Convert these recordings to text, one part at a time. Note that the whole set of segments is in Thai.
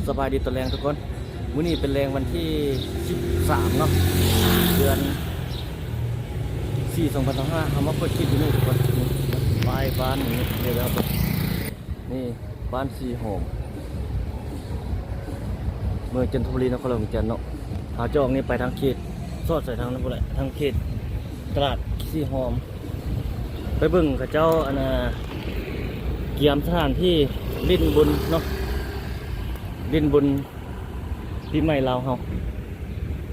สบายดีตอนแรงทุกคนมื้อนี้เป็นแรงวันที่13เนาะเดือน4 2025เอามาเปิดคลิปอยู่นี่ทุกคนนี่ป้ายบ้านนี่เดี๋ยวครับนี่บ้านสีหอมเมืองจันทบุรีนครหลวงจันทน์เนาะหาจองนี่ไปทางเขตสอดใส่ทางนั้นบ่ได้ทางเขตตลาดสีหอมไปเบิ่งกับเจ้าอันน่ะเกียมสถานที่ลิ้นบุญเนาะลิ้นบุญปีใหม่ลาวเฮา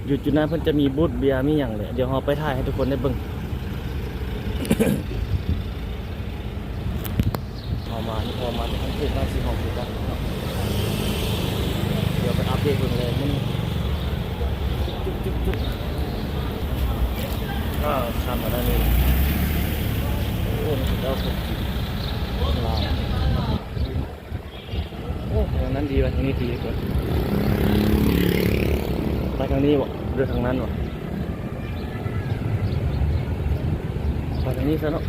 อยู่จุดนั้นเพิ่นจะมีบูธเบียร์มีหยังเลยเดี๋ยวเฮาไปถ่ายให้ทุกคนได้เบิ่ง เอามานี่พอมาที่ทางเขตบ้านสีหอมคือกันเนาะเดี๋ยวไปอัปเดตเบิ่งเลยมันจุ๊บก็ทำมาได้นี่โอ้มันเอาคนลาวโอ้ทางนั้นดีว่ะทางนี้ดีกว่าไปทางนี้บ่หรือทางนั้นบ่ไปทางนี้ซะเนาะ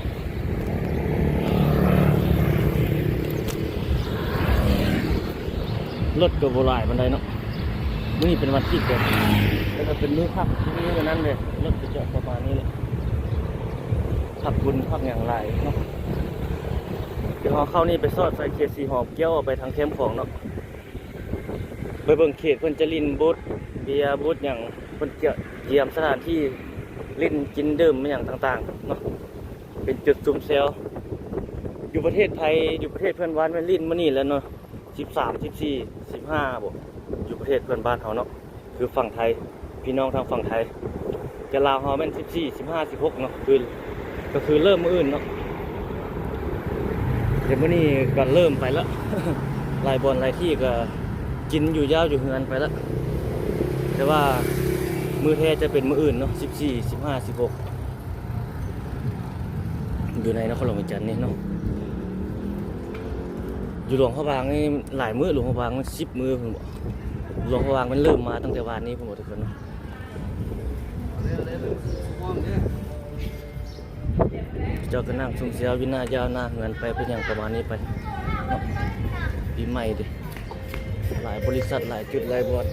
รถก็บ่หลายปานใดเนาะมื้อนี้เป็นวันที่เกิดแล้วก็เป็นมื้อพักที่นี่นั้นเลยรถจะจอดประมาณนี้เลยพักบุญพักอย่างไรเนาะเดี๋ยวเข้านี่ไปซอดใส่เขตสีหอมเกี้ยวไปทางเข้มของเนาะไปเบิ่งเขตเพิ่นจะลิ้นบูธเบียร์บูธอย่างเพิ่นเยี่ยมสถานที่ลิ้นกินดื่มอย่างต่างๆเนาะเป็นจุดซุ่มเซลอยู่ประเทศไทยอยู่ประเทศเพื่อนบ้านมันลิ้นมานี่แล้วเนาะ13 14 15บ่อยู่ประเทศเพื่อนบ้านเขาเนาะคือฝั่งไทยพี่น้องทางฝั่งไทยจะลาวเฮาแม่น14 15 16เนาะก็คือเริ่มมื้ออื่นเนาะเดี๋ยวมื้อนี้ก็เริ่มไปแล้ว หลายบ่อนหลายที่ก็กินอยู่ยาวอยู่เฮือนไปแล้วแต่ว่ามื้อแท้จะเป็นมื้ออื่นเนาะ14 15 16อยู่ในนครหลวงจันทน์นี่เนาะอยู่หลวงพระบางนี่หลายมื้อหลวงพระบางมัน10มื้อผมบอกหลวงพระบางมันเริ่มมาตั้งแต่วันนี้ผมบอกทุกคนเนาะเจ้าก็นั่งซุ่มเสียววินายาวหน้าเงินไปเป็นอย่างประมาณนี้ไปเนาะปีใหม่ดิหลายบริษัทหลายจุดหลายบอร์ด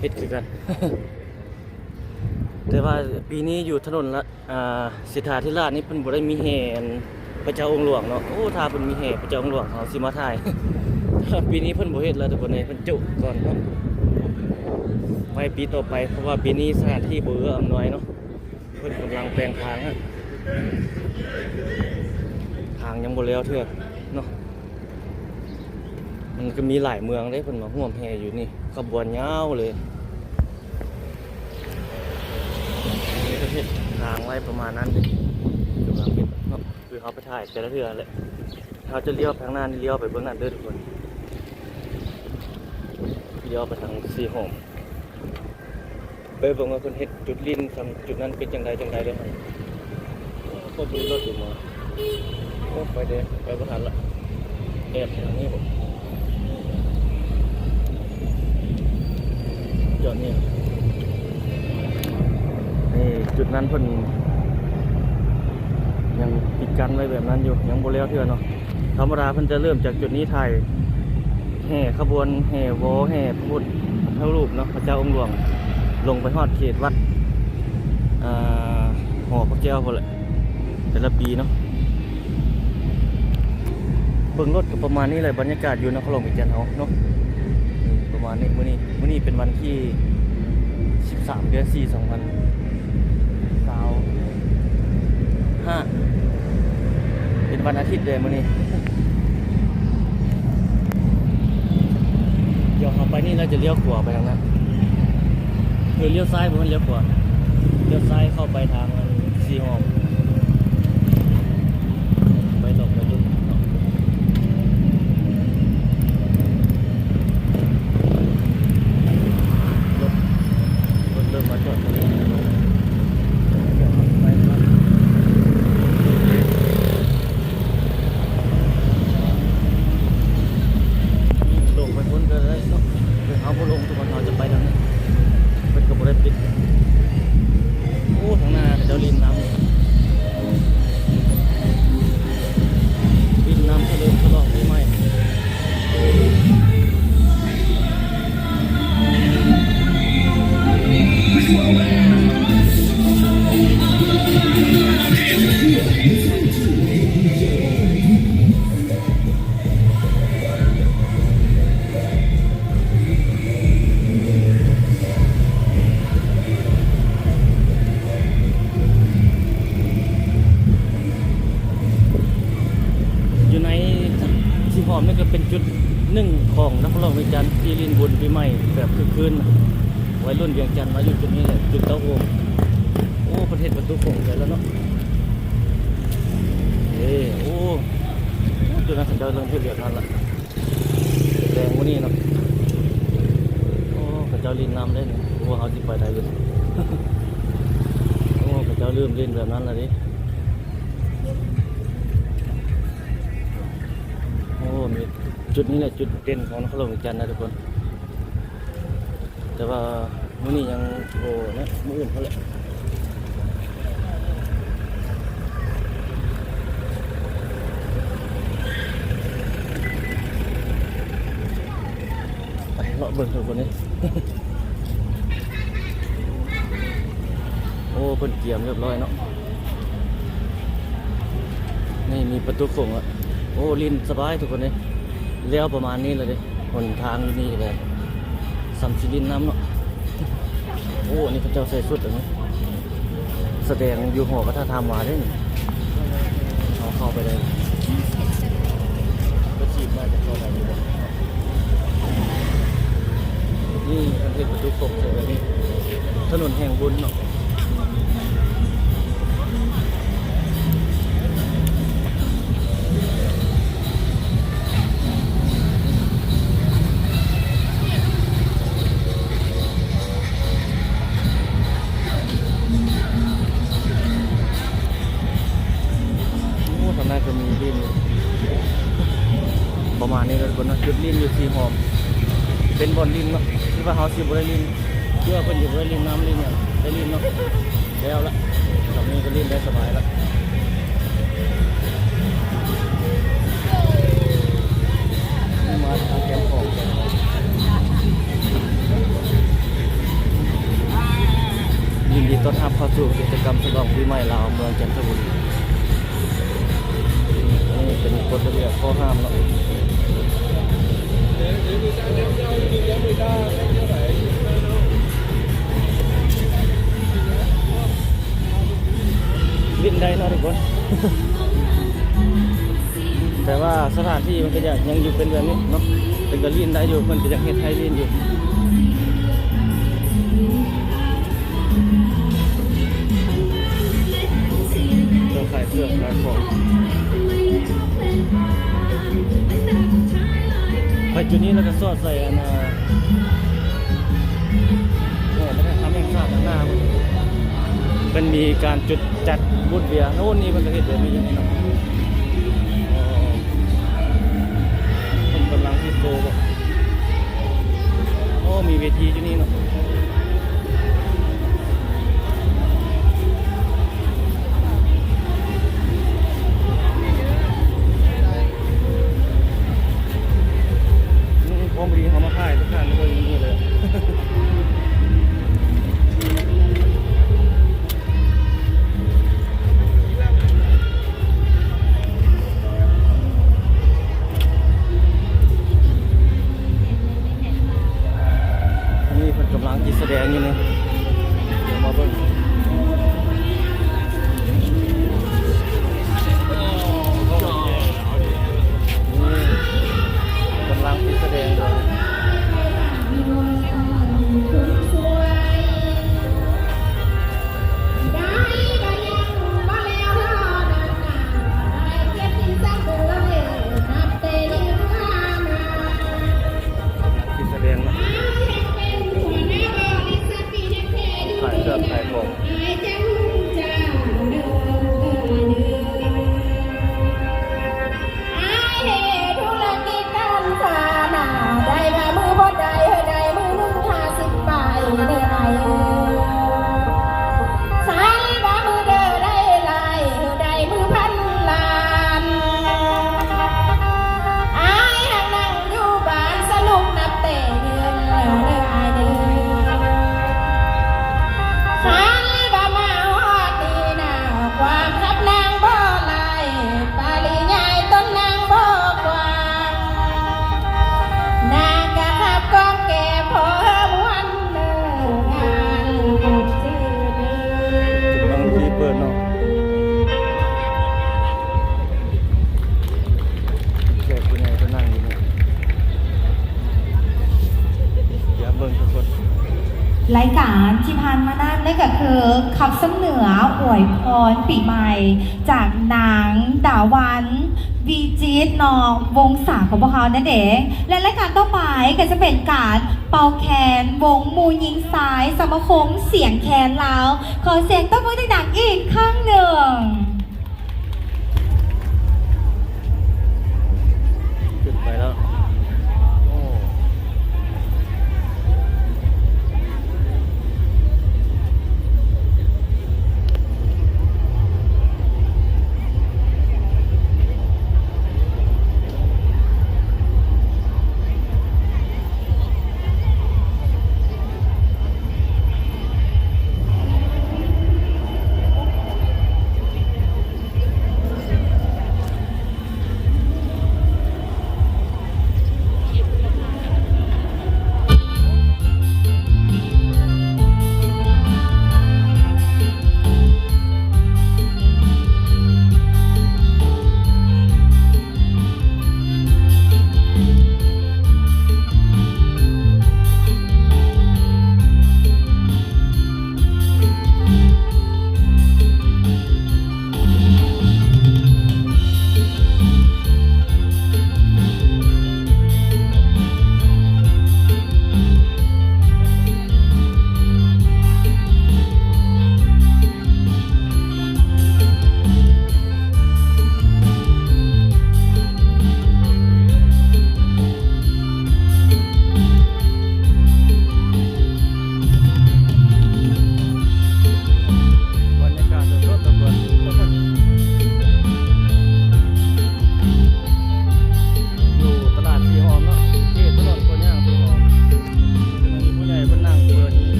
เฮ็ดคือกัน แต่ว่าปีนี้อยู่ถนนละสิทธาธิราชนี่เพิ่นบ่ได้มีแห่พระเจ้าองค์หลวงเนาะโอ้ถ้าเพิ่นมีแห่พระเจ้าองค์หลวงเฮาสิมาถ่าย ปีนี้เพิ่นบ่เฮ็ดแล้วทุกคนเพิ่นจุก่อนเนาะไปปีต่อไปเพราะว่าปีนี้สถานที่บ่เอื้ออำนวยเนาะเพิ่นกำลังแปลงทางฮะทางยังบ่แล้วเทื่อเนาะมันก็มีหลายเมืองเด้เพิ่นมาร่วมแห่อยู่นี่ขบวนยาวเลยนี่ก็เฮ็ดทางไว้ประมาณนั้นเลยกำลังเฮ็ดเนาะคือเขาไปถ่ายแต่ละเทื่อแหละเขาจะเลี้ยวไปทางหน้านี่เลี้ยวไปเบื้องหน้าเด้อทุกคนเลี้ยวไปทางสีหอมไปเบิ่งว่าเพิ่นเฮ็ดจุดลิ้นทำจุดนั้นเป็นจังไดเด้อก็มีรถอยู่มาโอ้ไปเด้ไปบ่ทันละแอบทางนี้บ่จอดนี่จุดนั้นเพิ่นยังปิดกันไว้แบบนั้นอยู่ยังบ่แล้วเทื่อเนาะธรรมดาเพิ่นจะเริ่มจากจุดนี้ถ่ายแห่ขบวนแห่โวแห่พระพุทธพระรูปเนาะพระเจ้าองค์หลวงลงไปฮอดเขตวัดหอพระแก้วพุ่นแหละแต่ละปีเนาะเบิ่งรถก็ประมาณนี้เลยบรรยากาศอยู่นครหลวงจันทน์เฮาเนาะประมาณนี้มื้อนี้เป็นวันที่13 เดือน 4 2025เป็นวันอาทิตย์เลยมื้อนี้เดี๋ยวเราไปนี่เราจะเลี้ยวขวาไปทางนั้นคือเลี้ยวซ้ายผมเลี้ยวขวาเลี้ยวซ้ายเข้าไปทางสีหอมไปหลบไปยุ่งรถเริ่มมาจอดตรงนี้ลงไปพ้นก็ได้เนาะเดี๋ยวเขาพอลงทุกคนเขาจะไปทางนี้เป็นกระบวนการปิดโอ้ทางหน้าเจ้าลินน้ำ อมนี่ก็เป็นจุดหนึ่งของนักร้องเวียงจันทร์ที่ลินบุญปีใหม่แบบคึกคืนวัยรุ่นเวียงจันทร์มาอยู่จุดนี้แหละจุดเต้าโอมโอ้ประเทศประตูโขงเลยแล้วเนาะโอ้จุดนั้นเขาเดินเรื่องที่เรียกนั่นละแดงวันนี้เนาะโอ้เขาเจ้าลินน้ำได้เนี่ยว่าเขาจะไปได้เลยโอ้เขาเจ้าลืมลินแบบนั้นละดิโอ้มีจุดนี้แหละจุดเด่นของนครหลวงจันทร์นะทุกคนแต่ว่ามื้อนี้ยังโอ้นะมื้ออื่นเขาแหละไปเลาะเบิ่งทุกคนนี้ โอ้เพิ่นเตรียมเรียบร้อยเนาะนี่มีประตูโขงอ่ะโอ้ลินสบายทุกคนนี้แล้วประมาณนี้เลยดิหนทางนี่เลยสัมชิลินน้ำเนาะโอ้นี่พระเจ้าใส่สุดอันนี้แสดงอยู่หัวพระธาตุมาได้นี่เอาเข้าไปเลยก็ฉีดมาจะเข้าไปอยู่เลยนี่ประเทศประตูโขงใช่ไหมนี่ถนนแห่งบุญเนาะจะมีลิ้นประมาณนี้เลยคนนะจุดลิ้นอยู่สีหอมเป็นบอลลิ้นเนาะที่ว่าเขาสีบอลลิ้นเชื่อเป็นอยู่บอลลิ้นน้ำลิ้นเนี่ยได้ลิ้นเนาะแล้วละตอนนี้ก็ลิ้นได้สบายละนี่มาทางแคมป์ของยินดีต้อนรับเข้าสู่กิจกรรมฉลองปีใหม่ลาวเมืองจันทบุรีนี่เป็นกฎระเบียบข้อห้ามแล้วลิ้นได้นะทุกคน แต่ว่าสถานที่มันก็ยังอยู่เป็นแบบนี้เนาะเป็นก็ลิ้นได้อยู่มันก็ยังเฮ็ดให้ลิ้นอยู่เราขายเสื้อขายของไปจุดนี้เราก็สอดใส่อันแล้วก็ทำแห่งชาติข้างหน้ามันมีการจุดจัดบุญเบียร์โน่นนี่มันก็เห็นแบบนี้อย่างนี้เนาะคนกำลังที่โตบ่โอ้มีเวทีจุดนี้เนาะพร้อมดีเขามาค่ายทุกท่านเลยนี่เลย รายการที่ผ่านมานั้นนั่นก็คือขับเสนออวยพรปีใหม่จากนางดาวันวีจีตนองวงศาของพวกเขานั่นเองและรายการต่อไปก็จะเป็นการเป่าแคนวงมูยิงสายสมาคมเสียงแคนลาวขอเสียงต้นมือดังๆอีกครั้งหนึ่ง ขึ้นไปแล้วโอ้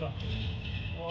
ช่โอ้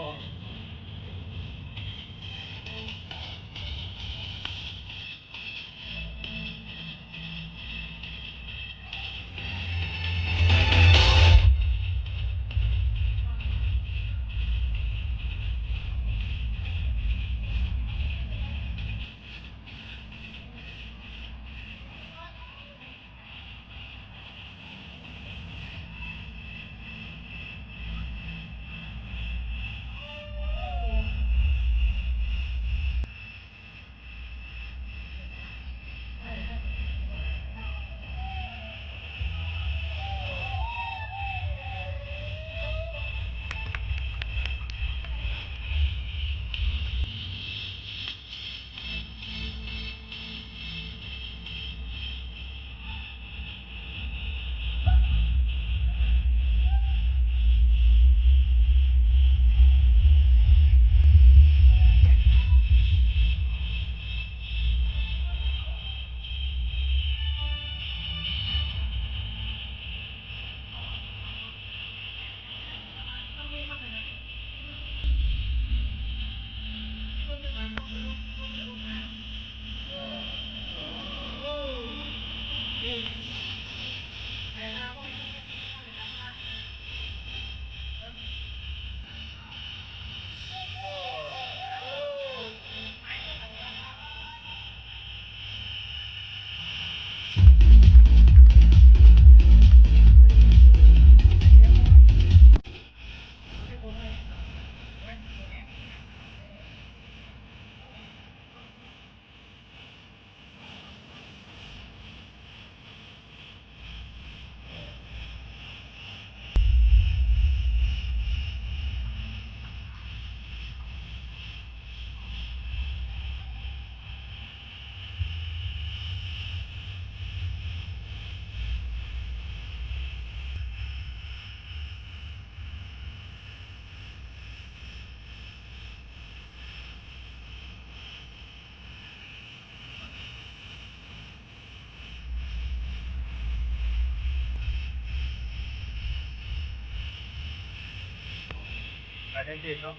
ได้เด็ดเนาะ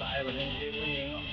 สายแบบนี้ผู้หญิงเนาะ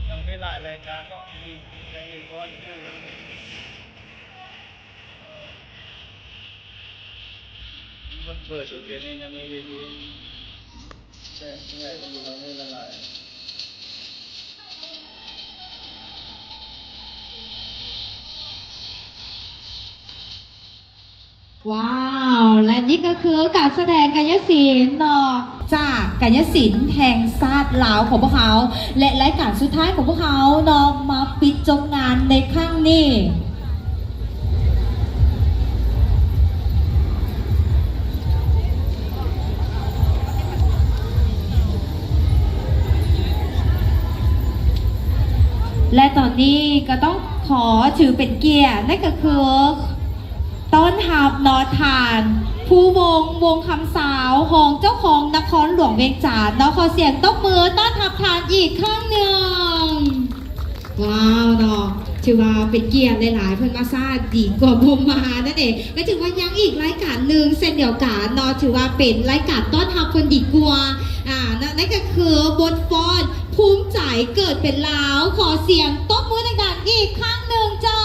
ยังไม่หลายรายการก็มีในอีกคนคือมันเปิดสุดเดือนนี้ยังไม่ได้ดีแต่ยังไงก็อยู่เราไม่ละลาย ว้าว และนี่ก็คือการแสดงกายศิลป์เนาะจากกายศิลป์แห่งชาติลาวของพวกเขา และรายการสุดท้ายของพวกเขาเนาะมาปิดจบงานในครั้งนี้ และตอนนี้ก็ต้องขอถือเป็นเกียรตินั่นก็คือต้อนรับนอทาน ผู้วงคำสาวของเจ้าของนครหลวงเวียงจันทร์เนาะขอเสียงตบมือต้อนรับทานอีกครั้งหนึ่ง ว้าวเนาะถือว่าเป็นเกียรติหลายๆเพื่อนมาซาดีกว่าผมมานั่นเองก็ถือว่ายังอีกรายการหนึ่งเส้นเดียวกันเนาะถือว่าเป็นรายการต้อนรับคนดีกว่านั่นก็คือบทฟ้อนภูมิใจเกิดเป็นลาวขอเสียงตบมือดังๆอีกครั้งหนึ่งเจ้า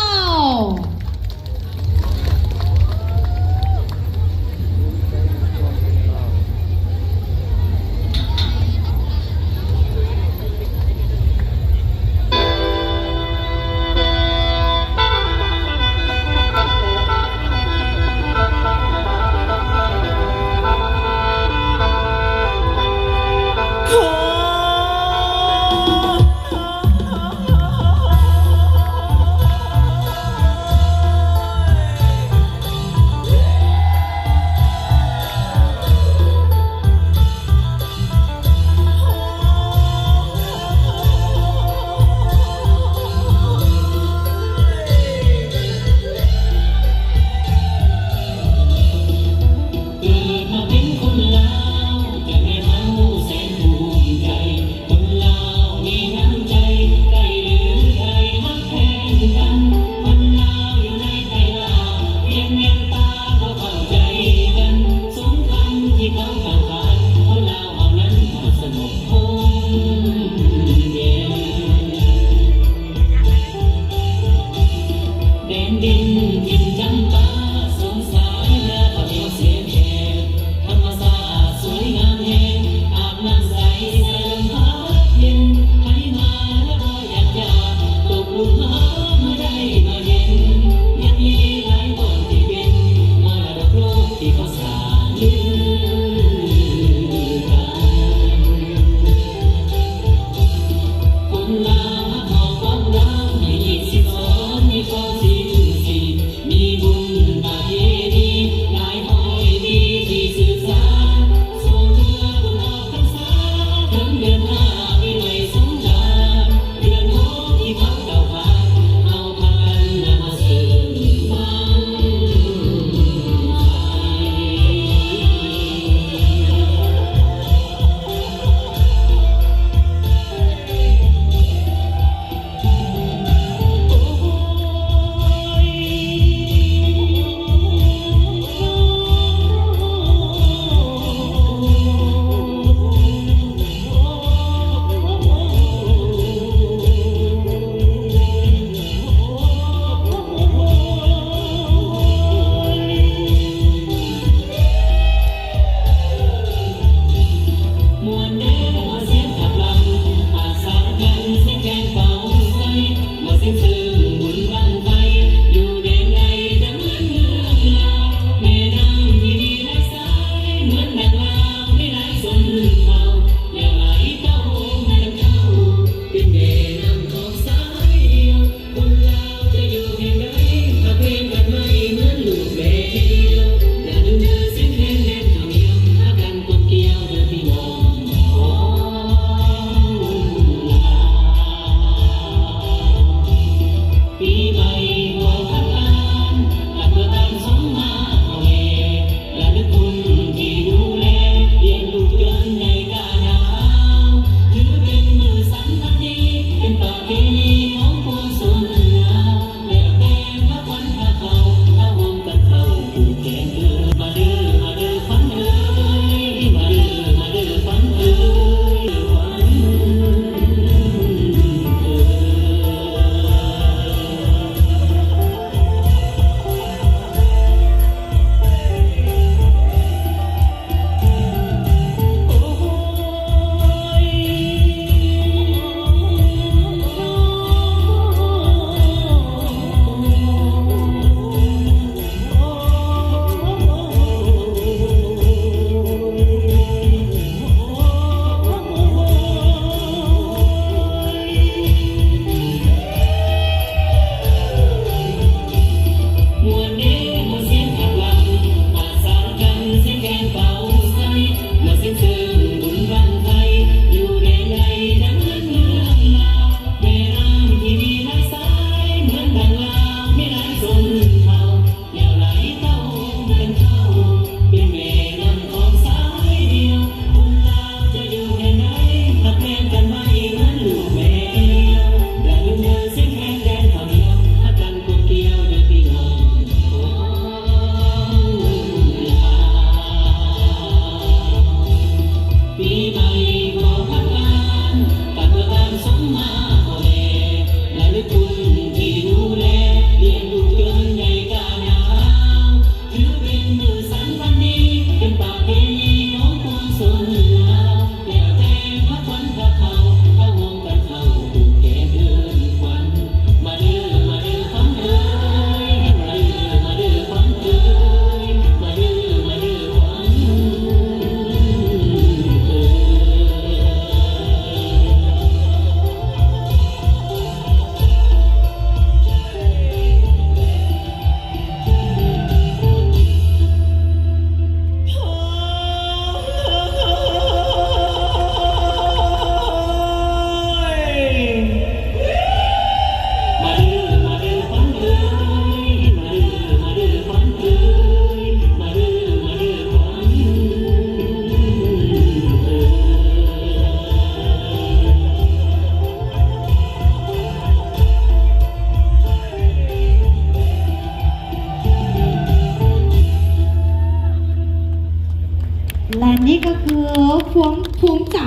ภูมิใจ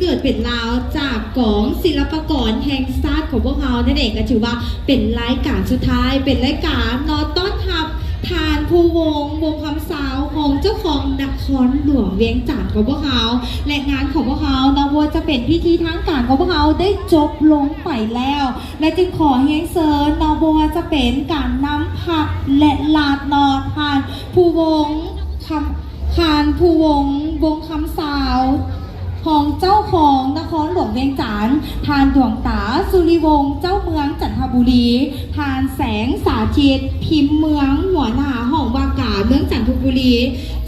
เกิดเป็นลาวจากกองศิลปากรแห่งชาติของพวกเรานั่นเองก็ถือว่าเป็นรายการสุดท้ายเป็นรายการนอต้อนรับทานภูวงคำสาวของเจ้าของนครหลวงเวียงจันทร์ของพวกเราและงานของพวกเรานะว่าจะเป็นพิธีทางการของพวกเราได้จบลงไปแล้ว และจึงขอเฮียงเซิร์นนอบัวจะเป็นการนำผักและลาดนอทานภูวงวงคำสาวของเจ้าของนครหลวงเวียงจันทร์ทานดวงตาสุริวงศ์เจ้าเมืองจันทบุรีทานแสงสาธิตพิมพ์เมืองหัวหน้าห้องวากาเมืองจันทบุรี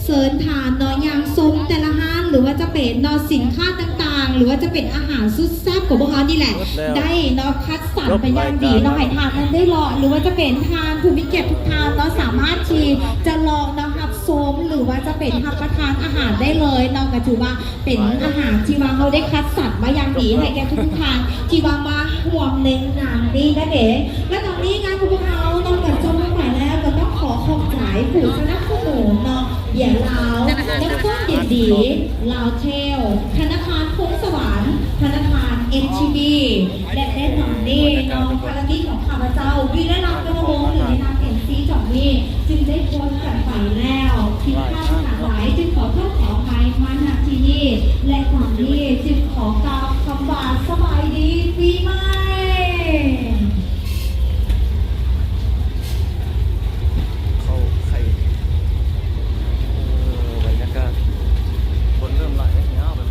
เซิร์นทานนอยางซุ้มแต่ละห้างหรือว่าจะเป็นนอสินค้าต่างๆหรือว่าจะเป็นอาหารสุดแซ่บของพวกเขานี่แหละได้นอคัดสรรไปอย่างดีนอให้ทานนั้นได้รอหรือว่าจะเป็นทานภูมิเกียรติทุกทานเราสามารถที่จะลองนะครับส้มหรือว่าจะเป็นรับประทานอาหารได้เลยนอกจากถือว่าเป็นอาหารที่ว่าเขาได้คัดสรรมาอย่างดีให้แก่ทุกทานที่ว่ามาห่วงในงานนี้นะเด็กและตอนนี้งานของพวกเขานอกจากจบลงไปแล้วก็ต้องขอขอบใจผู้สนับสนุนเนาะเดี๋ยวเราแล้วก็เด็ดดีลาวเทลธนาคารพงสวรรค์ธนาคาร NTB และแน่นอนนี่น้องภารกิจของข้าพเจ้าวีระรัตน์กระวงหรือในนาม NC จอมนี่จึงได้โพสต์กันไปแล้วที่ข้างหลายจึงขอโทษขออภัยมาณที่นี่และก่อนนี้จึงขอกล่าวคำว่าสบายดีปีใหม่บรรยากาศคนเริ่มไหลเงี้ยแบบ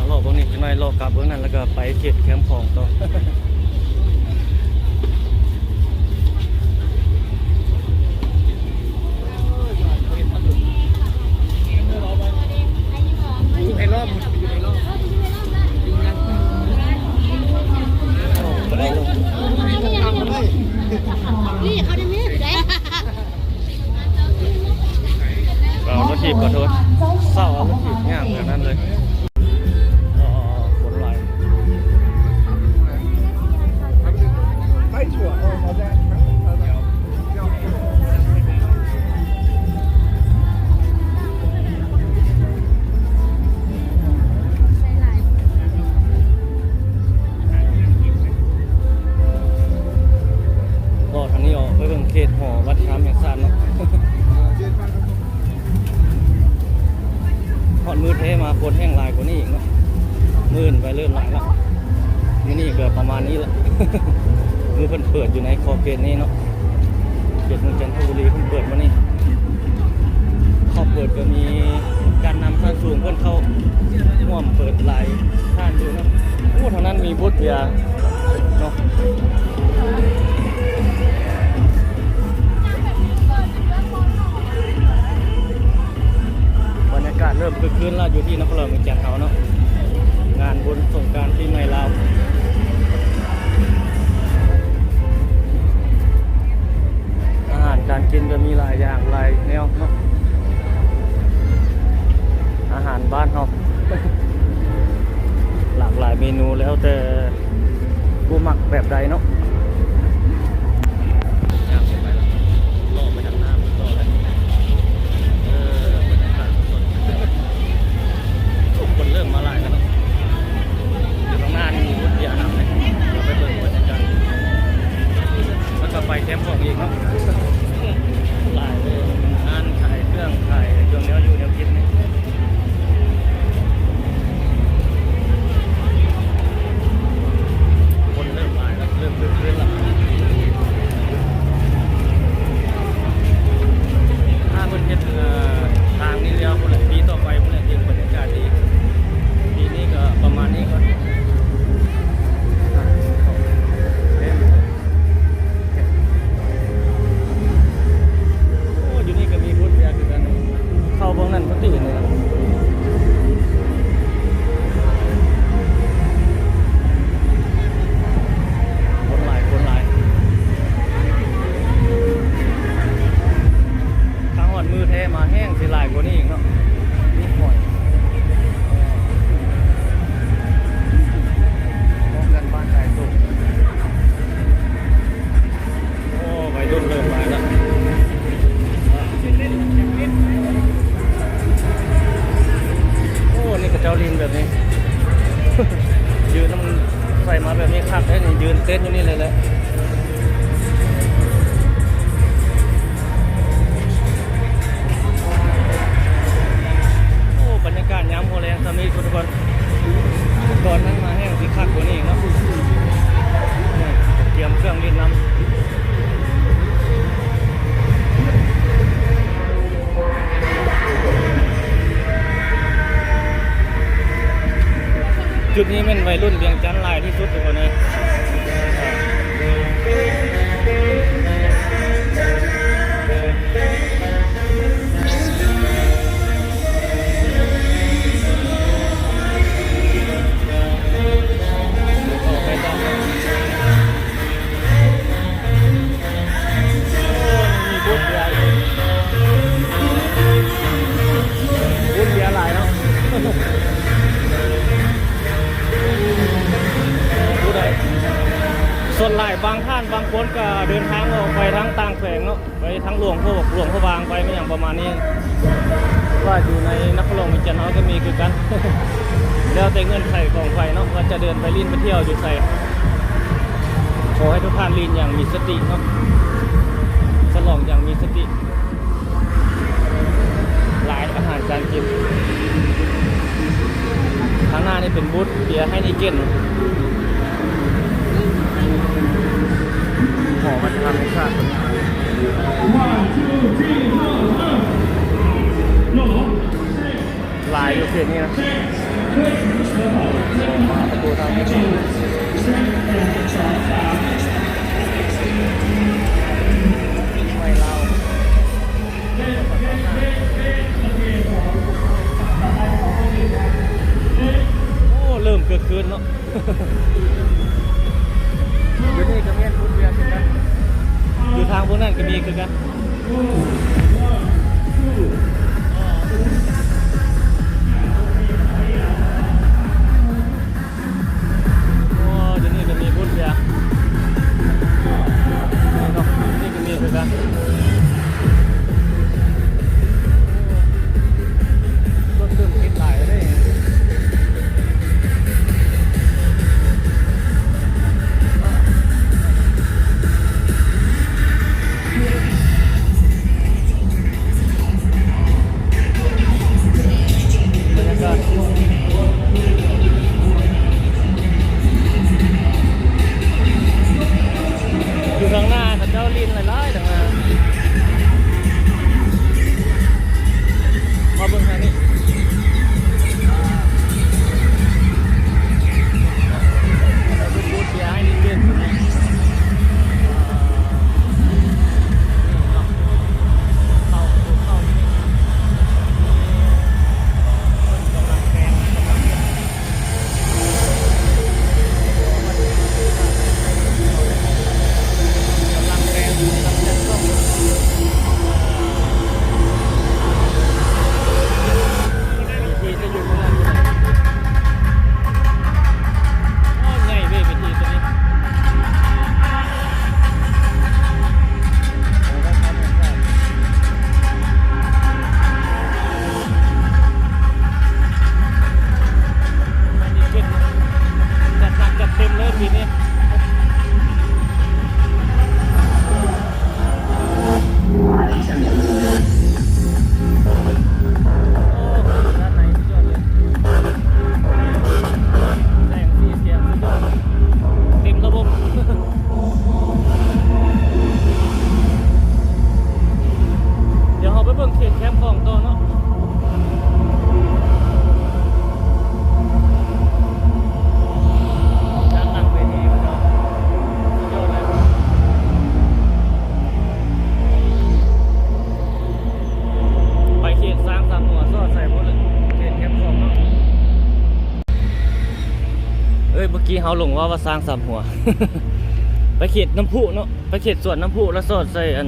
รอบตรงนี้จะหน่อยรอบกลับเบื้องนั้นแล้วก็ไปเขตแคมป์ของต่อนี่เขาได้มีได้ เรารถถีบขอโทษเศร้าเอารถถีบง่ายแบบนั้นเลยคนไหลทางนี้ออกไปเบิ่งเขตหอวัดช้ำแห่งชาติเนาะพอดมือเทมาคนแห้งลายกว่านี้อีกเนาะมื่นไปเริ่มหลายแล้วนี่เกิดประมาณนี้แหละ มือเพิ่นเปิดอยู่ในคอเกตนี้เนาะเขตเมืองจันทบุรีเพิ่นเปิดมานี่เขาเปิดก็มีการนำท่านสูงเพิ่นเข้าร่วมเปิดลายท่านอยู่เนาะโอ้ทางนั้นมีบูธเบียร์เนาะบรรยากาศเริ่มคึกคืนแล้วอยู่ที่นครหลวงเวียงจันทร์เขาเนาะงานบุญสงกรานต์ปีใหม่ลาวอาหารการกินก็มีหลายอย่างหลายแนวเนาะอาหารบ้านเรา หลากหลายเมนูแล้วแต่ผู้มักแบบใดเนาะคนเริ่มมาหลายแล้วเนาะอยู่ตรงหน้านี่มีรถเบียร์นำเลยเดี๋ยวไปเบิ่งบรรยากาศแล้วก็ไปแคมป์ของอีกเนาะหลายเลยงานขายเครื่องขายเครื่องเนี้ยอยู่แนวคิดนี่คนเริ่มหลายแล้วเริ่มคึกคืน เต้นอยู่นี่เลยแหละโอ้บรรยากาศยามโมแรงสามีทุกคนก่อนนั้นมาแห้งสีคักกว่านี้อีกเนาะนี่เตรียมเครื่องเล่นน้ำจุดนี้เป็นวัยรุ่นเวียงจันทร์หลายที่สุดทุกคนเลยส่วนหลายบางท่านบางคนก็เดินทางออกไปทั้งต่างแขวงเนาะไปทั้งหลวงพระบางไปไม่อย่างประมาณนี้ว่าอยู่ในนครหลวงวิจิตรเขาก็มีคือกัน แล้วแต่เงื่อนไขของไฟเนาะว่าจะเดินไปลินไปเที่ยวอยู่ใส่ขอให้ทุกท่านลินอย่างมีสติเนาะฉลองอย่างมีสติหลายอาหารการกินข้างหน้านี่เป็นบูธเบียร์ให้นิเก้นหอมันทำให้ชาติลายอยู่เขตนี้นะมาประตูทางนี้ไม่เล่าโอ้เริ่มเกิดขึ้นเนาะอยู่นี่ก็มีพูดเรียนกันอยู่ทางพวกนั้นก็มีคือกันโอ้เดี๋ยวนี้ก็มีพูดเรียนนี่เนาะนี่ก็มีคือกันรถตื่นคิดหลายเลยอยู่ข้างหน้าแต่เจ้าลินหลายๆต่างหากมาเบิ่งทางนี้เราดูบูธเบียร์ให้นิดนึงเมื่อกี้เขาลงว่าสร้างสามหัว ไปเขตน้ำพุเนาะไปเขตสวนน้ำพุแล้วสอดใส่อัน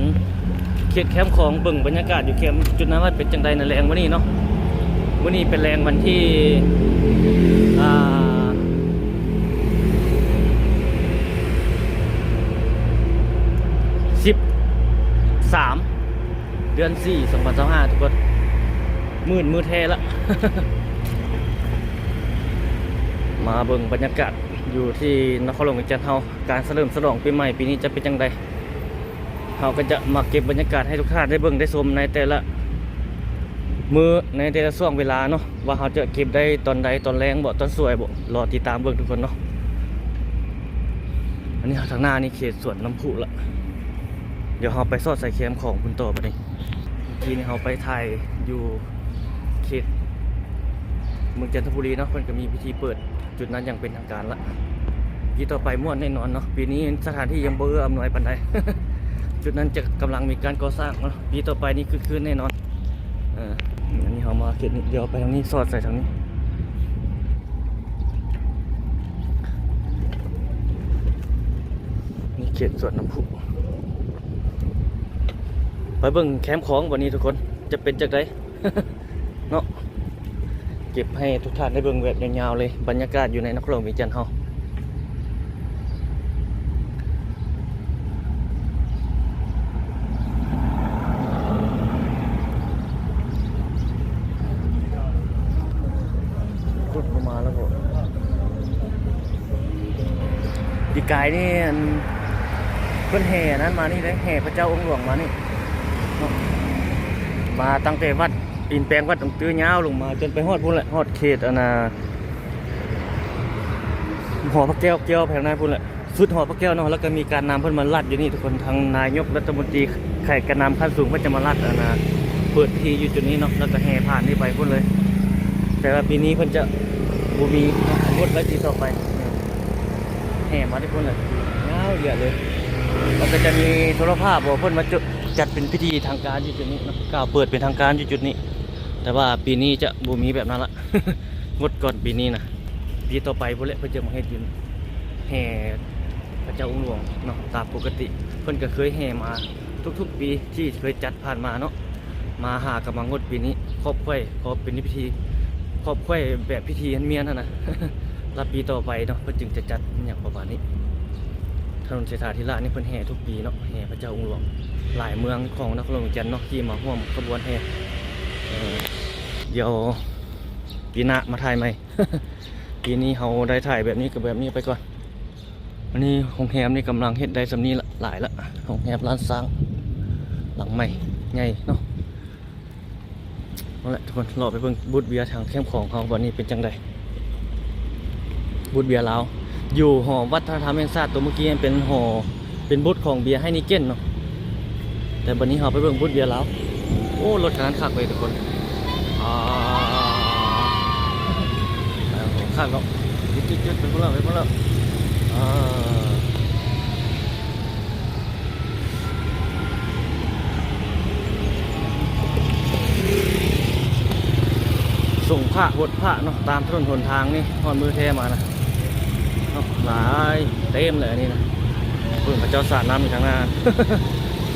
เขตแคมป์ของเบิ่งบรรยากาศอยู่แคมป์จุดนั้นว่าเป็นจังใดในแรงวันนี้เนาะวันนี้เป็นแรงวันที่13 เดือน 4 2025ทุกคนมือแท้ละ มาเบิ่งบรรยากาศ อยู่ที่นครหลวงจันทร์เฮาการเฉลิมฉลองปีใหม่ปีนี้จะเป็นจังไดเฮาก็จะมาเก็บบรรยากาศให้ทุกท่านได้เบิ่งได้ชมในแต่ละมื้อในแต่ละช่วงเวลาเนาะว่าเฮาจะเก็บได้ตอนใดตอนแรงบ่ตอนสวยบ่รอติดตามเบิ่งทุกคนเนาะอันนี้ทางหน้านี่เขตสวนน้ำพุละเดี๋ยวเฮาไปซอดใส่แคมของคุณต่อบัดนี้เมื่อกี้นี่เฮาไปถ่ายอยู่เขตเมืองจันทบุรีเนาะเพิ่นก็มีพิธีเปิดจุดนั้นอย่างเป็นทางการละปีต่อไปม่วนแน่นอนเนาะปีนี้สถานที่ยังบ่เอื้ออำนวยปานใด จุดนั้นจะกำลังมีการก่อสร้างเนาะปีต่อไปนี่คือคืนแน่นอนอันนี้เรามาเขตนี้เดี๋ยวไปทางนี้สอดใส่ทางนี้นี่เขตสวนน้ำพุไปเบิ่งแคมป์ของวันนี้ทุกคนจะเป็นจากได เนาะเก็บให้ทุกท่านได้เบิ่งแบบยาวๆเลยบรรยากาศอยู่ในนครหลวงจันทร์เฮาพูดมาแล้วผมปีกายนี่เพิ่นแห่นั้นมานี่เลยแห่พระเจ้าองค์หลวงมานี่เนาะมาตั้งแต่วัดปีนแปลงวัดตรงตื้อยาวลงมาจนไปฮอดพุ่นแหละฮอดเขตหอพระแก้วแถวนั้นพุ่นแหละสุดหอพระแก้วเนาะแล้วก็มีการนำเพิ่นมาลัดอยู่นี่ทุกคนทางนายกรัฐมนตรีไข่กระนำขั้นสูงเพิ่นจะมาลัดเปิดพิธีอยู่จุดนี้เนาะแล้วก็แห่ผ่านนี่ไปพุ่นเลย แต่ว่าปีนี้เพิ่นจะบ่มีงดไว้ปีต่อไปแห่มาที่พุ่นเลยยาวเหยียดเลยแล้วก็จะมีโทรภาพบอกเพิ่นมาจัดเป็นพิธีทางการอยู่จุดนี้นะกล่าวเปิดเป็นทางการอยู่จุดนี้แต่ว่าปีนี้จะบ่มีแบบนั้นละ งดก่อนปีนี้นะปีต่อไปพุ่นแหละเพิ่นจะมาให้ยืนแห่พระเจ้าองค์หลวงเนาะตามปกติเพิ่นก็เคยแห่มาทุกๆปีที่เคยจัดผ่านมาเนาะมาหากับมางดปีนี้ครอบครัวขอเป็นพิธีครอบครัวแบบพิธีอันเมียนนะ แล้วปีต่อไปเนาะเพิ่นจึงจะจัดอย่างประมาณนี้ถนนเสถาธิราชนี่เพิ่นแห่ทุกปีเนาะแห่พระเจ้าองค์หลวงหลายเมืองของนครหลวงจันทร์เนาะที่มาร่วมขบวนแห่เดี๋ยวปีหน้ามาถ่ายใหม่ ปีนี้เราได้ถ่ายแบบนี้กับแบบนี้ไปก่อนวันนี้โรงแรมนี่กำลังเฮ็ดได้สำนี้ละหลายละโรงแรมร้านสร้างหลังใหม่ใหญ่เนาะนั่นแหละทุกคนรอไปเบิ่งบูธเบียร์ทางแคมป์ของเขาวันนี้เป็นจังไดบูธเบียร์ลาวอยู่หอวัฒนธรรมแห่งชาติตัวเมื่อกี้เป็นหอเป็นบูธของเบียร์ให้นิเก้นเนาะแต่วันนี้เราไปเบิ่งบูธเบียร์ลาวโอ้รถคันนั้นคักเลยทุกคนคักเนาะจุดเป็นพวกเราส่งผ้าหดผ้าเนาะตามถนนหนทางนี่หอนมือเทมานะหลายเต็มเลยนี่นะเพิ่งพระเจ้าสาดน้ำอยู่ทางหน้า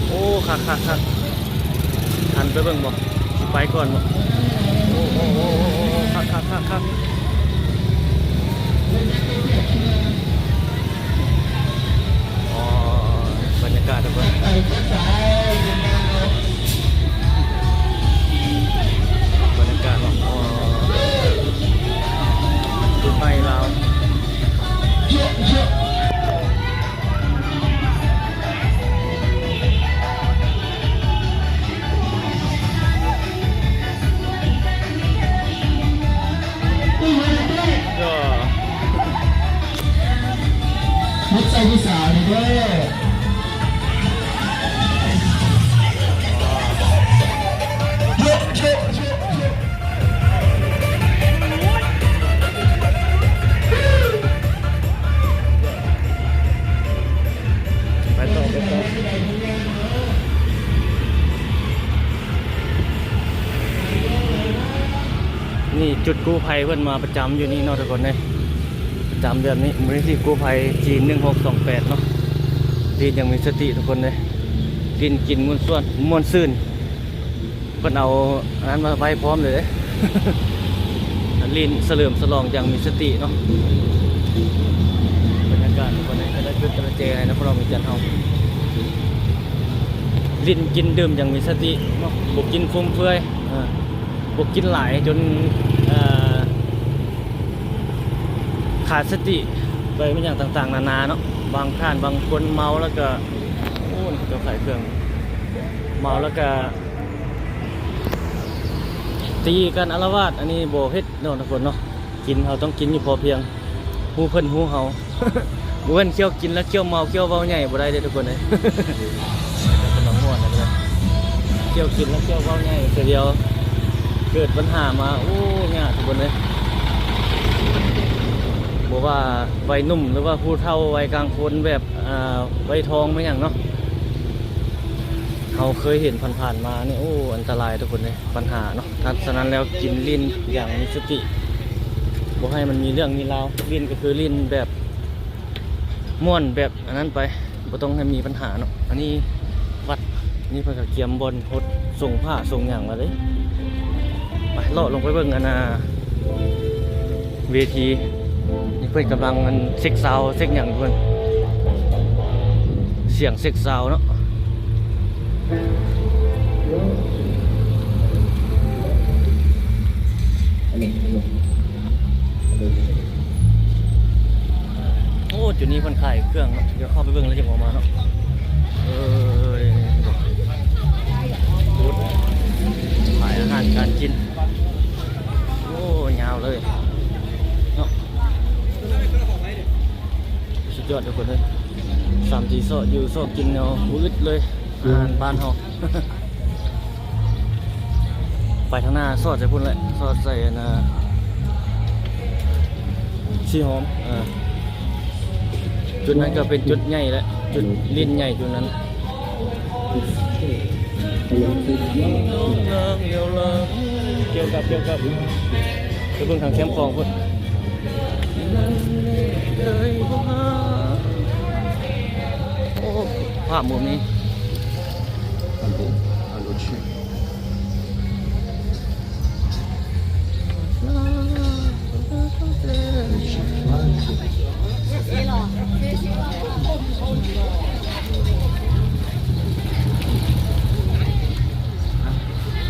โอ้คักทันไปเบิ่งบ่ไปก่อนบ่โอ้คักอ๋อบรรยากาศทุกคนบรรยากาศอ๋อจุดใหม่เรามุดใจที่สาวนี่เด้ไปต่อนี่จุดกู้ภัยเพิ่นมาประจำอยู่นี่เนาะทุกคนเนี่ยประจำแบบนี้มูลนิธิกู้ภัยจีน1628เนาะที่ยังมีสติทุกคนเลยกินมวนซื่นเพิ่นเอาอันนั้นมาไว้พร้อมเลย ลิ้นเสลิมสลองอย่างมีสติเนาะบรรยากาศทุกคนเลยได้จุดกระเจให้นะพวกเรามีจันทร์เฮาลิ้นกินดื่มอย่างมีสติเนาะบุกกินฟุ่มเฟือยบุกกินหลายจนขาดสติ ไปไม่อย่างต่างๆนานาเนาะบางท่านบางคนเมาแล้วก็โอ้ยตัวใส่เครื่องเมาแล้วก็ตีกันอาละวาดอันนี้โบเฮ็ดเนาะทุกคนเนาะกินเราต้องกินอยู่พอเพียงหูเพิ่นหูเฮา บ่เว้นเคี้ยวกินแล้วเคี้ยวเมาเคี้ยวเว้าใหญ่บ่ได้เด้อทุกคนเอ้ย เป็นหนองม่วนนะครับเคี้ยวกินแล้วเคี้ยวเว้าใหญ่เดียวเกิดปัญหามาโอ้ยากทุกคนเลยบ่ว่าวัยหนุ่มหรือว่าผู้เฒ่าวัยกลางคนแบบวัยทองไม่หยังเนาะเขาเคยเห็นผ่านๆมาเนี่ยโอ้อันตรายทุกคนเลยปัญหาเนาะฉะนั้นแล้วกินลิ้นอย่างมีสติบ่ให้มันมีเรื่องมีราวลิ้นก็คือลิ้นแบบม่วนแบบอันนั้นไปบ่ต้องให้มีปัญหาเนาะอันนี้วัดนี่เพิ่นก็เกียมบนพดส่งผ้าส่งหยังมาเลยไปเลาะลงไปเบิ่งอันเวทีนี่เพิ่นกำลังมันเซ็กซาวเซ็กหยังเพิ่นเสียงเซ็กซาวเนาะโอ้จุดนี้คนขายเครื่องเนาะเดี๋ยวเข้าไปเบิ่งแล้วจะออกมาเนาะบูธขายอาหารการกินโอ้ยาวเลยเนาะสุดยอดทุกคนเลย3-4 โซะอยู่โซะกินเนาะมืดเลยอาหารบ้านเฮา ไปทางหน้าซอสใส่พุ่นเลยซอสใส่ชีหอมจุดนั้นก็เป็นจุดใหญ่แล้วจุดลิ้นใหญ่จุดนั้นเกี่ยวกับจะเบิ่งทางแคมป์ของพุ่นโอ้ภาพมุมนี้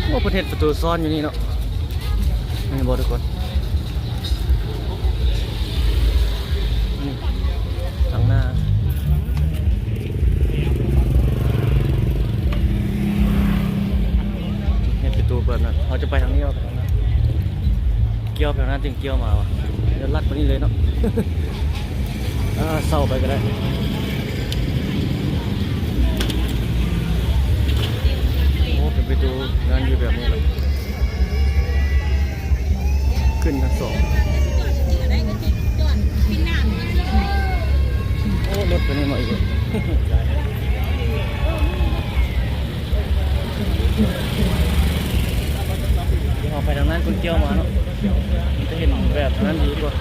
โอ้ประเทศประตูซ้อนอยู่นี่เนาะนี่บอกทุกคนนี่ทางหน้าเนี่ยประตูเปิดนะเราจะไปทางนี้เอาไปทางนั้นเกี่ยวไปทางนั้นจริงเกี่ยวมาวะเดี๋ยวลัดไปนี่เลยเนาะ เศร้าไปก็ได้โอ้ไปดูงานอยู่แบบนี้เลยขึ้นทั้งสองโอ้รถไปนี่มาอีกเลยเอาไปทางนั้นคุณเกี่ยวมาเนาะจะเห็นแบบนั้นดีกว่า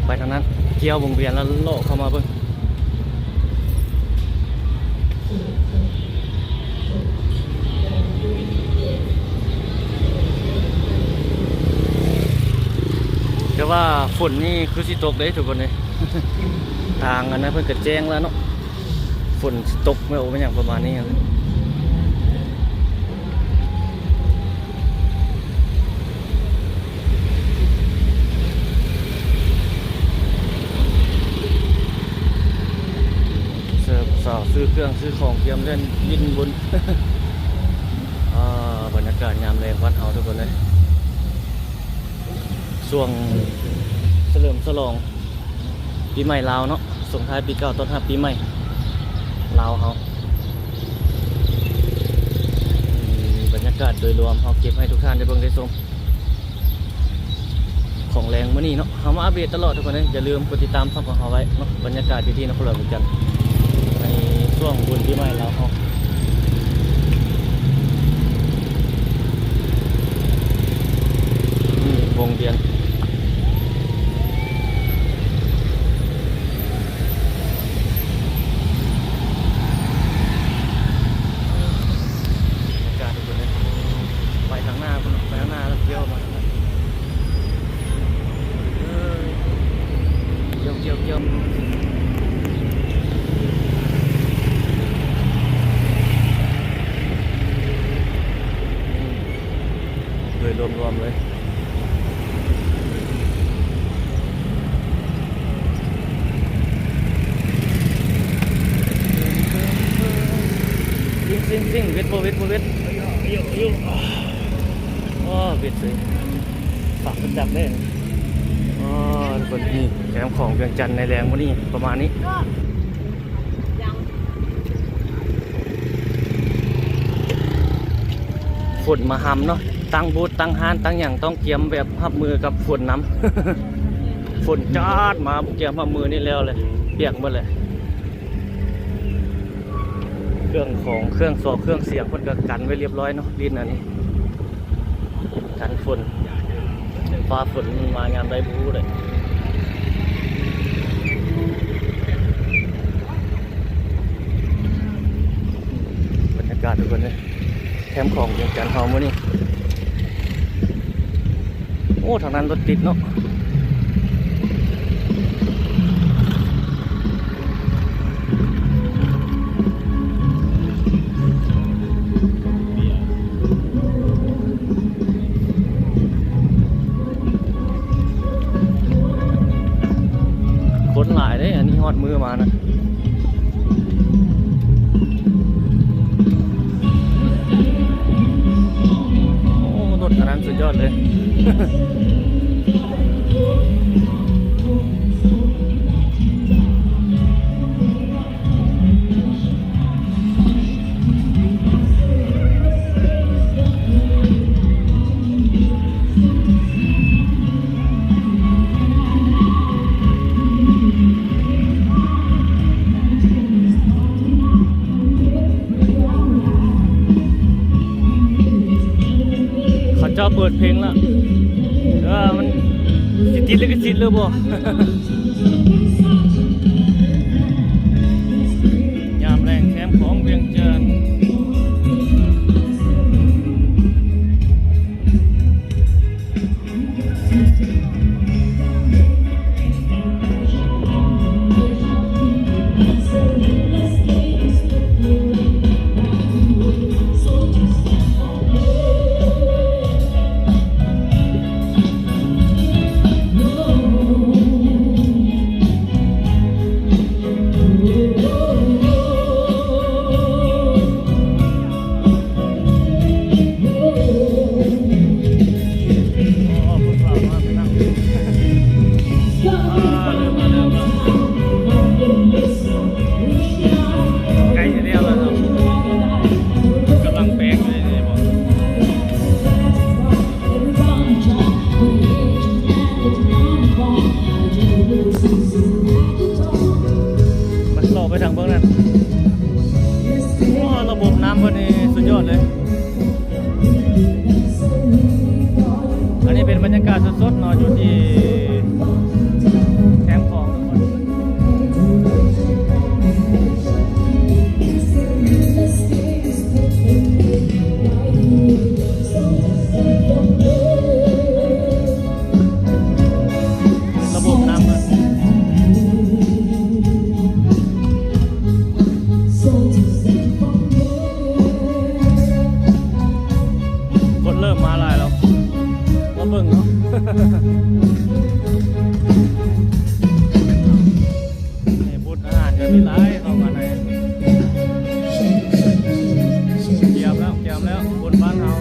ไปทางนั้นเกี่ยววงเวียนแล้วโลเข้ามาเบิ่งแต่ว่าฝนนี่คือสิตกเลยทุกคนเลย ทางอันนั้นเพิ่นก็แจ้งแล้วเนาะฝนสิตกไม่โอ้เป็นอย่างประมาณนี้ครับซื้อเครื่องซื้อของเตรียมเล่นยินบุญ บรรยากาศยามแรงวันเฮาทุกคนเลยช่วงเฉลิมฉลองปีใหม่ลาวเนาะส่งท้ายปีเก่าต้อนรับปีใหม่ลาวเฮาบรรยากาศโดยรวมเฮาเก็บให้ทุกท่านได้เบิ่งได้ชมของแรงมื้อนี้เนาะเฮามาอัปเดตตลอดทุกคนเลยอย่าลืมกดติดตามช่องของเฮาไว้เนาะบรรยากาศที่นครหลวงเหมือนกันในช่วงบุญปีใหม่ลาวเฮาวงเวียนไปทางหน้าแล้วเที่ยวมาเที่ยว เลยซิ่งเวทอ๋อเวทเลยฝากคนจับได้อ๋อทุกคนนี่แคมป์ของเวียงจันทร์ในแรงวันนี้ประมาณนี้ฝนมาหำเนาะตั้งบูธตั้งห้านตั้งอย่างต้องเกียมแบบรับมือกับฝนน้ำ ฝนจ้าดมาเกียมรับมือนี่แล้วเลยเปียกหมดเลยเครื่องสอบเครื่องเสียงคนก็กันไว้เรียบร้อยเนาะลิ้นอันนี้กันฝนฟ้าฝนมันมางานได้บูเลยบรรยากาศทุกคนเลยแคมป์ของเวียงจันทร์เฮามื้อนี้โอ้ทางนั้นรถติดเนาะคนหลายเลยอันนี้ฮอดมือมานะโอ้รถอันนั้นสุดยอดเลย เขาเจ้าเปิดเพลงแล้วมันสิทธิลิขสิทธิ์เลยบ่ ยามแรงแคมป์ของเวียงจันทร์ไปทางเบื้องนั้นระบบน้ำพอดีสุดยอดเลยอันนี้เป็นบรรยากาศสดๆเนาะอยู่ที่แคมป์ของทุกคนระบบน้ำคนเริ่มมาหลายแล้วมาเบิ่งเนาะ นี่บูธอาหารก็มีหลายเข้ามาในเกี่ยมแล้วบนบ้านเรา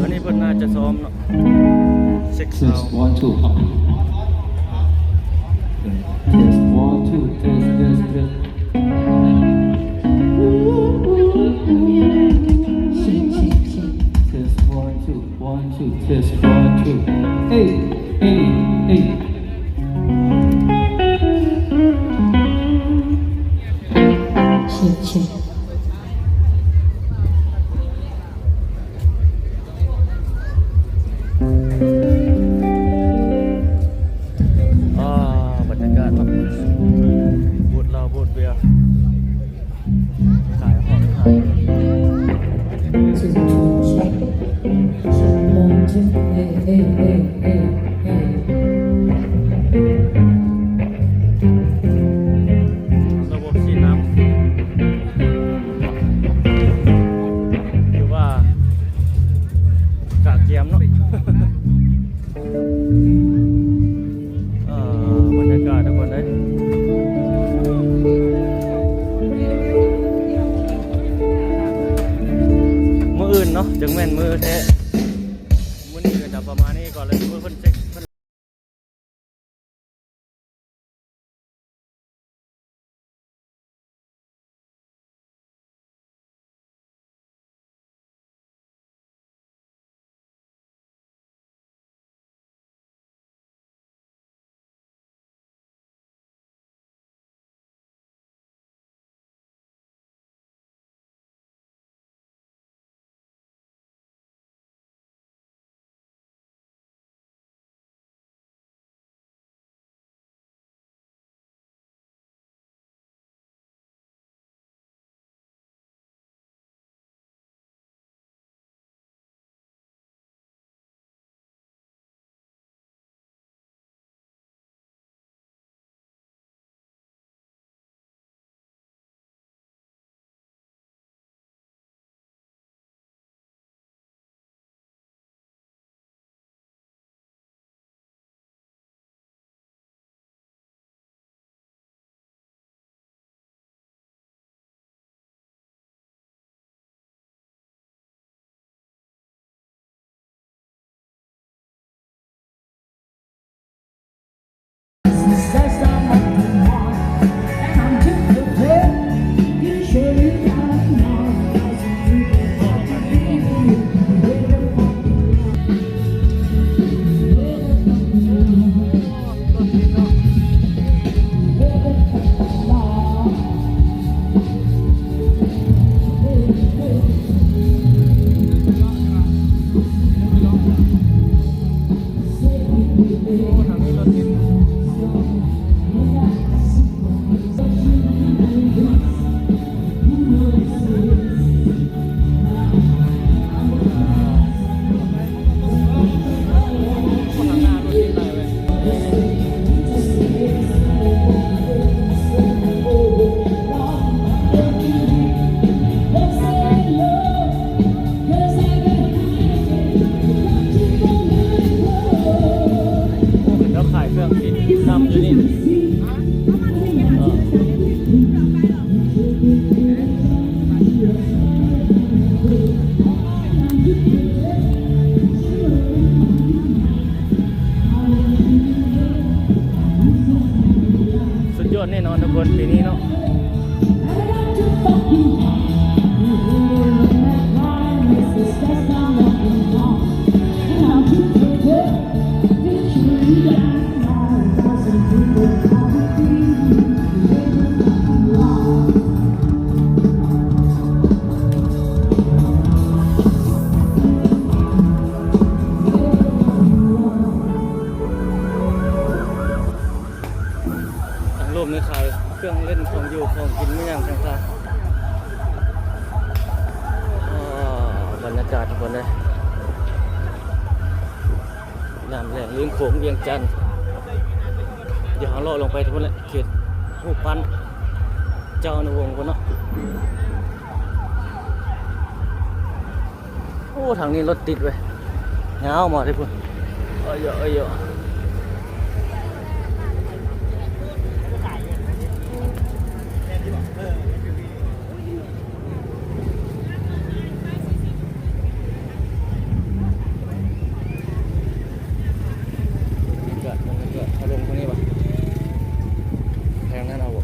อันนี้เพิ่นน่าจะซ้อมเนาะเซ็กซ์ Test 1 2 up. Test 1 2 test. Test 1 2 test 1 2. Hey. Check. บรรยากาศแบบบูธเราบูธเบียร์ขายของขาย Hey. บรรยากาศทุกคนเลยมืออื่นเนาะจังแม่นมือแท้มื้อนี้ก็จะประมาณนี้ก่อนเลยเพิ่นเช็คแล้วขายเครื่องคิดนำอยู่นี่สุดยอดแน่นอนทุกคนปีนี้เนาะรวมในขายเครื่องเล่นของอยู่ของกินไม่อย่างต่างๆบรรยากาศทุกคนเลยน้ำแหล่งลิ้งโขงเวียงจันทร์เดี๋ยวหาเลาะลงไปทุกคนเลยเขตหูปันเจ้าในวงคนเนาะโอ้ทางนี้รถติดเว้ยเงามาทุกคนเยอะเยอะอารมณ์ตรงนี้ป่ะแพงแน่นอนบ่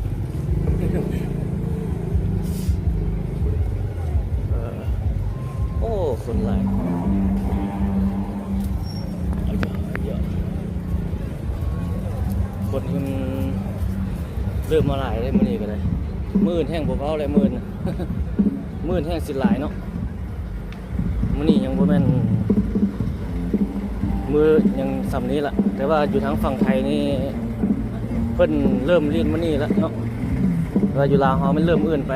โอ้คนหลายเยอะคนมันเริ่มมาหลายเลยมื้อนี้ก็เลยมื้ออื่นแห้งบ่เบาเลยมื้ออื่นมื้ออื่นแห้งสิหลายเนาะมื้อนี้ยังบ่แม่นมือยังสำนี้แหละแต่ว่าอยู่ทางฝั่งไทยนี่เพิ่นเริ่มลีนมานี่แล้วเนาะว่าอยู่ลาวเฮามันเริ่มอื่นไป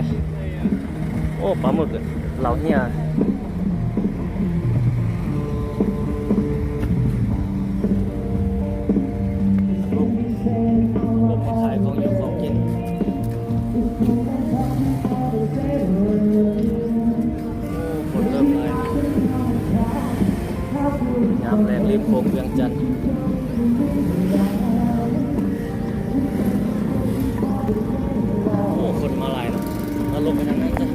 โอ้ปลาหมึกเหล่าเฮียลงมาขายของอยู่ของกินคนเริ่มเลยยาม แรงริมโค้งเวียงจันทน์โอ้คนมาหลายเนาะเราลงไปทางนั้นจ้ะ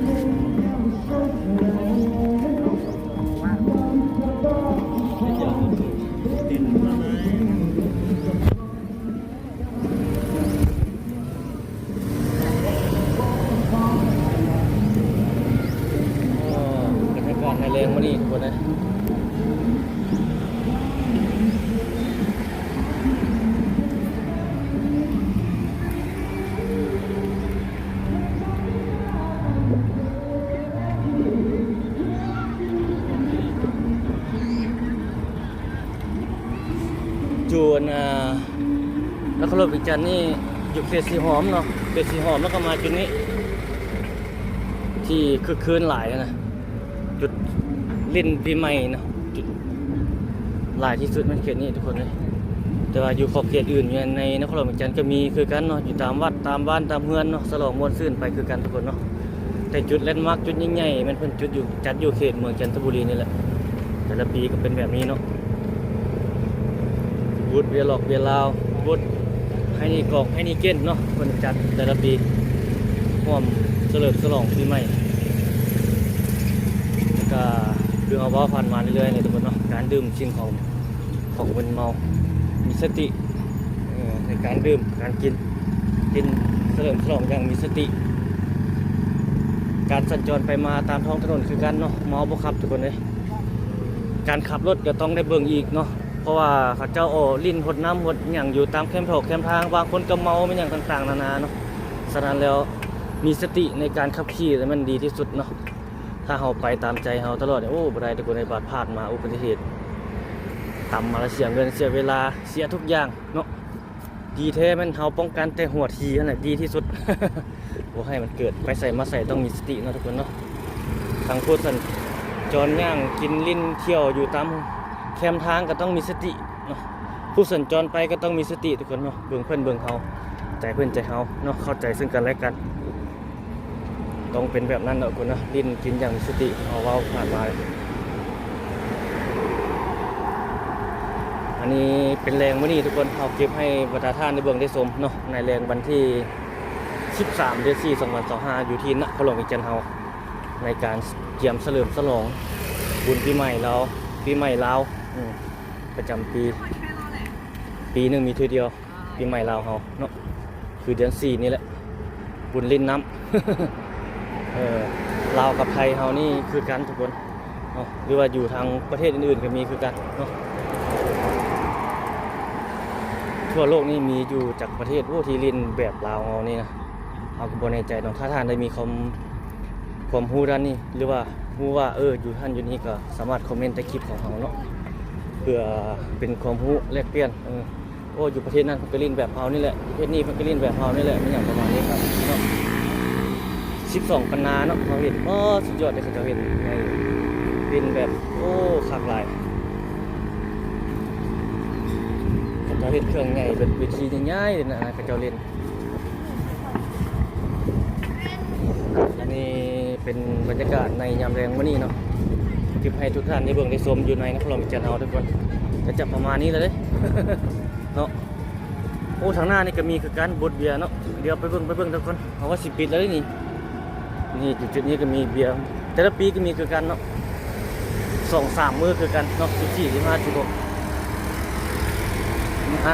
บรรยากาศในแรงมานี่ทุกคนนะจูนแล้วก็รถวิจันทร์นี่อยู่เขตสีหอมเนาะเขตสีหอมแล้วก็มาจุดนี้ที่คือคืนหลายนะจุดลิ้นปีใหม่เนาะจุดหลายที่สุดมันเขตนี้ทุกคนเลยแต่ว่าอยู่ขอบเขตอื่นอย่างในนครหลวงวิจันทร์ก็มีคือกันเนาะอยู่ตามวัดตามบ้านตามเฮือนเนาะสลองมวลซื่นไปคือกันทุกคนเนาะแต่จุดแลนด์มาร์คจุดใหญ่ๆมันเป็นจุดอยู่จัดอยู่เขตเมืองจันทบุรีนี่แหละแต่ละปีก็เป็นแบบนี้เนาะบูธเบียร์หลอกเบียร์ลาวบูธให้นี่กอกให้นี่เก้นเนาะคนจัดแต่ละปีร่วมเฉลิมฉลองปีใหม่แล้วก็เรื่องเอาว่าผ่านมาเรื่อยๆในทุกคนเนาะการดื่มสิ่งของมึนเมามีสติในการดื่มการกินเฉลิมฉลองอย่างมีสติการสัญจรไปมาตามท้องถนนคือกันเนาะเมาบ่ขับทุกคนเลยการขับรถก็ต้องได้เบิ่งอีกเนาะเพราะว่าเขาเจ้าลิ้นหดน้ำหดอย่างอยู่ตามแคมป์ถกแคมป์ทางบางคนก็เมาเป็นอย่างต่างๆนานาเนาะฉะนั้นแล้วมีสติในการขับขี่แล้วมันดีที่สุดเนาะถ้าเราไปตามใจเราตลอดเนี่ยโอ้บ่ได้ทุกคนในบาดพลาดมาอุบัติเหตุต่ำมาแล้วเสียเงินเสียเวลาเสียทุกอย่างเนาะดีแท้มันเราป้องกันแต่หัวทีนั่นแหละดีที่สุด บ่ให้มันเกิดไปใส่มาใส่ต้องมีสติเนาะทุกคนเนาะทางผู้สัญจรย่างกินลิ้นเที่ยวอยู่ตามแคมทางก็ต้องมีสติเนาะผู้สัญจรไปก็ต้องมีสติทุกคนเนาะเบิ่งเพื่อนเบิ่งเฮาใจเพื่อนใจเฮาเนาะเข้าใจซึ่งกันและกันต้องเป็นแบบนั้นเนาะคุณนะลิ้นกินอย่างมีสติเอาเว้าผ่านมาอันนี้เป็นแรงมื้อนี้ทุกคนเอาเก็บให้ประชาชนได้เบิ่งได้ชมเนาะในแรงวันที่13 เดือน 4 2025อยู่ที่นครหลวงวิจันทร์เฮาในการเตรียมเฉลิมฉลองบุญปีใหม่เราปีใหม่ลาวประจำปีหนึ่งมีทีเดียวปีใหม่ลาวเฮาเนาะคือเดือน 4นี่แหละบุญลิ้นน้ำลาวกับไทยเฮานี่คือกันทุกคนเนาะหรือว่าอยู่ทางประเทศอื่นๆก็มีคือกันเนาะทั่วโลกนี่มีอยู่จากประเทศที่ลิ้นแบบลาวเฮานี่นะเอาก็บ่แน่ใจเนาะถ้าท่านได้มีความรู้ด้านนี้หรือว่ารู้ว่าอยู่ท่านอยู่นี่ก็สามารถคอมเมนต์ใต้คลิปของเราเนาะเพื่อเป็นความรู้แลกเปลี่ยนอยู่ประเทศนั้นเพิ่นก็ลิ้นแบบเฮานี่แหละประเทศนี้เพิ่นก็ลิ้นแบบเฮานี่แหละเป็นอย่างประมาณนี้ครับเนาะ12 ปันนาเนาะเฮาเห็นสุดยอดเลยเขาเจ้าเห็นลิ้นแบบคักหลายเขาเจ้าเห็นเครื่องใหญ่เป็นเวทีใหญ่ๆเลยนะเขาเจ้าเล่นอันนี้เป็นบรรยากาศในยามแรงมื้อนี้เนาะเก็บให้ทุกท่านได้เบิ่งได้ชมอยู่ในนครหลวงวิจันทร์เฮาทุกคนจะจับประมาณนี้เลยเนาะทางหน้านี่ก็มีคือกันบดเบียร์เนาะเดี๋ยวไปเบิ่งทุกคนเพราะว่า10 ปิดแล้วนี่จุดนี้ก็มีเบียร์แต่ละปีก็มีคือกันเนาะ 2-3 มื้อคือกันเนาะ14 15 16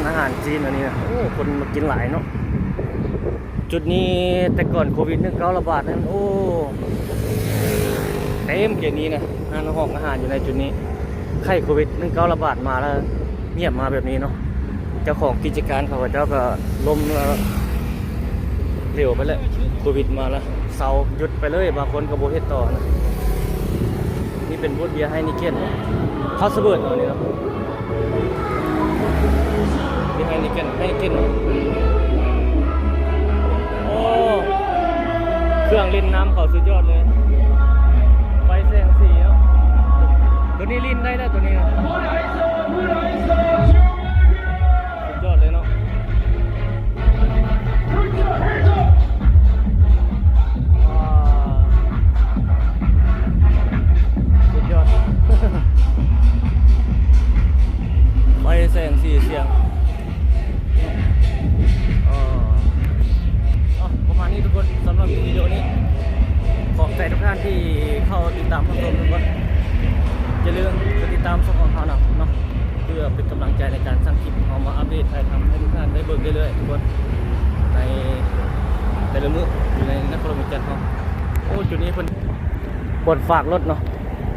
อาหารจีนอันนี้นะคนมากินหลายเนาะจุดนี้แต่ก่อนโควิด-19 ระบาดนั้นเต็มเกียนี้นะห้องอาหารอยู่ในจุดนี้ไข้โควิด-19 ระบาดมาแล้วเงียบมาแบบนี้เนาะเจ้าของกิจการเขาเจ้าก็ล้มแล้วเร็วไปแล้วโควิดมาแล้วเซาหยุดไปเลยบางคนก็บ่เฮ็ดต่อนะนี่เป็นบูธเบียร์ให้นิเก้นข้าวสเบิร์ดเอานี่เนาะนี่ให้นิเก้นเครื่องลิ้นน้ำเขาสุดยอดเลยไฟแสงสีเนาะตัวนี้ลิ้นได้แล้วตัวนี้นะสุดยอดเลยเนาะสุดยอด สียงประมาณนี้ทุกคนสำหรับวิดีโอนี้ขอบใจทุกท่านที่เข้าติดตามรับชมทุกคนอย่าลืมกดติดตามช่องของเราเนาะเพื่อเป็นกำลังใจในการสร้างคลิปเอามาอัปเดตถ่ายทำให้ทุกท่านได้เบิ่งเรื่อยๆทุกคนในแต่ละมื้ออยู่ในนครหลวงจันทร์โอ้จุดนี้เพิ่นปลดฝากรถเนาะ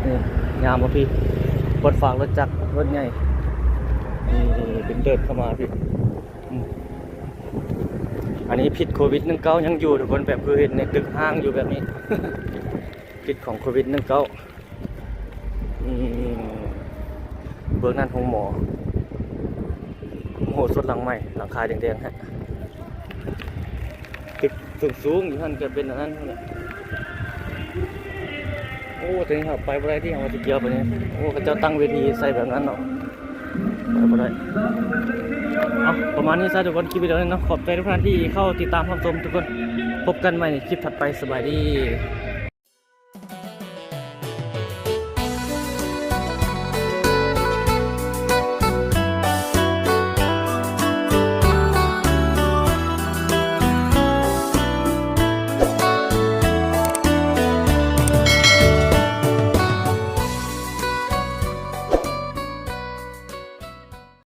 นี่ยามบ่พี่ปลดฝากรถจักรรถใหญ่นี่เป็นเดินเข้ามาพี่อันนี้พิษโควิด-19ยังอยู่ทุกคนแบบคือเห็นในตึกห้างอยู่แบบนี้ พิษของโควิด-19เบื้องนั้นของหมอโหสดหลังใหม่หลังคาแดงๆฮะตึกสูงอยู่ท่านเกิดเป็นอันนั้นเนี่ยโอ้ถึงครับไปบ่ได้ที่เอามาติเกียวไปเนี่ยโอ้เขาเจ้าตั้งเวทีใส่แบบนั้นเนาะไปบ่ได้เอาประมาณนี้ซะทุกคนคลิปวิดีโอนี้เนาะขอบใจทุกท่านที่เข้าติดตามรับชมทุกคนพบกันใหม่ในคลิปถัดไปสบายดี